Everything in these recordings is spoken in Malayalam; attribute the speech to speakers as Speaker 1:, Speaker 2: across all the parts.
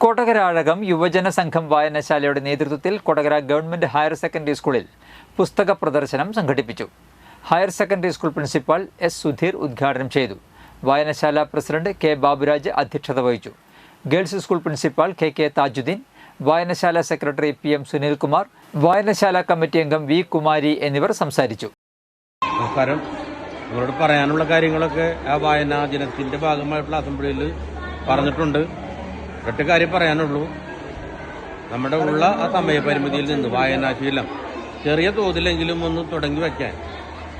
Speaker 1: കൊടകര അഴകം യുവജന സംഘം വായനശാലയുടെ നേതൃത്വത്തിൽ കൊടകര ഗവൺമെന്റ് ഹയർ സെക്കൻഡറി സ്കൂളിൽ പുസ്തക പ്രദർശനം സംഘടിപ്പിച്ചു. Higher secondary school principal S Sudheer ഉദ്ഘാടനം ചെയ്തു. വായനശാല പ്രസിഡന്റ് കെ ബാബുരാജ് അധ്യക്ഷത വഹിച്ചു. Girls school principal K K Thajudheen, വായനശാല സെക്രട്ടറി പി എം സുനിൽകുമാർ, വായനശാല കമ്മിറ്റി അംഗം വി കുമാരി എന്നിവർ സംസാരിച്ചു.
Speaker 2: നമസ്കാരം. നിങ്ങളോട് പറയാനുള്ള കാര്യങ്ങളൊക്കെ ആ വായനാ ദിനത്തിന്റെ ഭാഗമായിട്ടുള്ള അസംബ്ലിയിൽ പറഞ്ഞിട്ടുണ്ട്. ഒറ്റ കാര്യം പറയാനുള്ളൂ, നമ്മുടെ ഉള്ള ആ സമയപരിമിതിയിൽ നിന്ന് വായനാശീലം ചെറിയ തോതിലെങ്കിലും ഒന്ന് തുടങ്ങി വയ്ക്കാൻ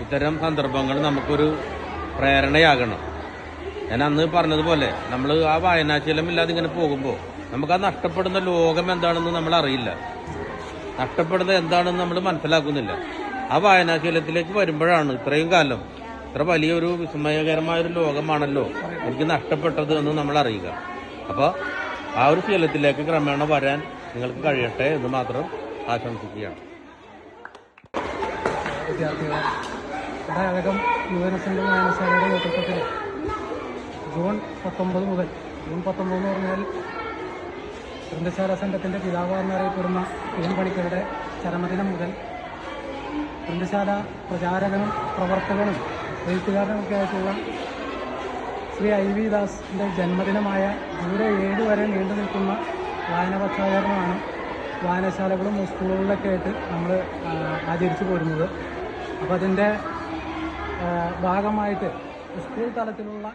Speaker 2: ഇത്തരം സന്ദർഭങ്ങൾ നമുക്കൊരു പ്രേരണയാകണം. ഞാൻ അന്ന് പറഞ്ഞതുപോലെ നമ്മൾ ആ വായനാശീലം ഇല്ലാതെ ഇങ്ങനെ പോകുമ്പോൾ നമുക്ക് ആ നഷ്ടപ്പെടുന്ന ലോകം എന്താണെന്ന് നമ്മൾ അറിയില്ല, നഷ്ടപ്പെടുന്നത് എന്താണെന്ന് നമ്മൾ മനസ്സിലാക്കുന്നില്ല. ആ വായനാശീലത്തിലേക്ക് വരുമ്പോഴാണ് ഇത്രയും കാലം ഇത്ര വലിയൊരു വിസ്മയകരമായൊരു ലോകമാണല്ലോ എനിക്ക് നഷ്ടപ്പെട്ടത് എന്ന് നമ്മൾ അറിയുക. അപ്പോൾ ആ ഒരു ശീലത്തിലേക്ക് ക്രമേണ വരാൻ നിങ്ങൾക്ക് കഴിയട്ടെ എന്ന് മാത്രം ആശംസിക്കുകയാണ്.
Speaker 3: വിദ്യാർത്ഥികളെ, അഴകം യുവജന സംഘം വായനശാലയുടെ നേതൃത്വത്തിൽ ജൂൺ 19 മുതൽ, ജൂൺ 19 എന്ന് പറഞ്ഞാൽ ഗ്രന്ഥശാല സംഘത്തിൻ്റെ പിതാവ് എന്നറിയപ്പെടുന്ന എൻ പണിക്കരുടെ ചരമദിനം മുതൽ ഗ്രന്ഥശാല പ്രചാരകനും പ്രവർത്തകനും എഴുത്തുകാരനുമൊക്കെ ആയിട്ടുള്ള ശ്രീ ഐ വി ദാസിൻ്റെ ജന്മദിനമായ ജൂലൈ 7 വരെ നീണ്ടു നിൽക്കുന്ന വായനപക്ഷാചരണമാണ് വായനശാലകളും സ്കൂളുകളിലൊക്കെ ആയിട്ട് നമ്മൾ ആചരിച്ചു പോരുന്നത്. അപ്പോൾ അതിൻ്റെ ഭാഗമായിട്ട് സ്കൂൾ തലത്തിലുള്ള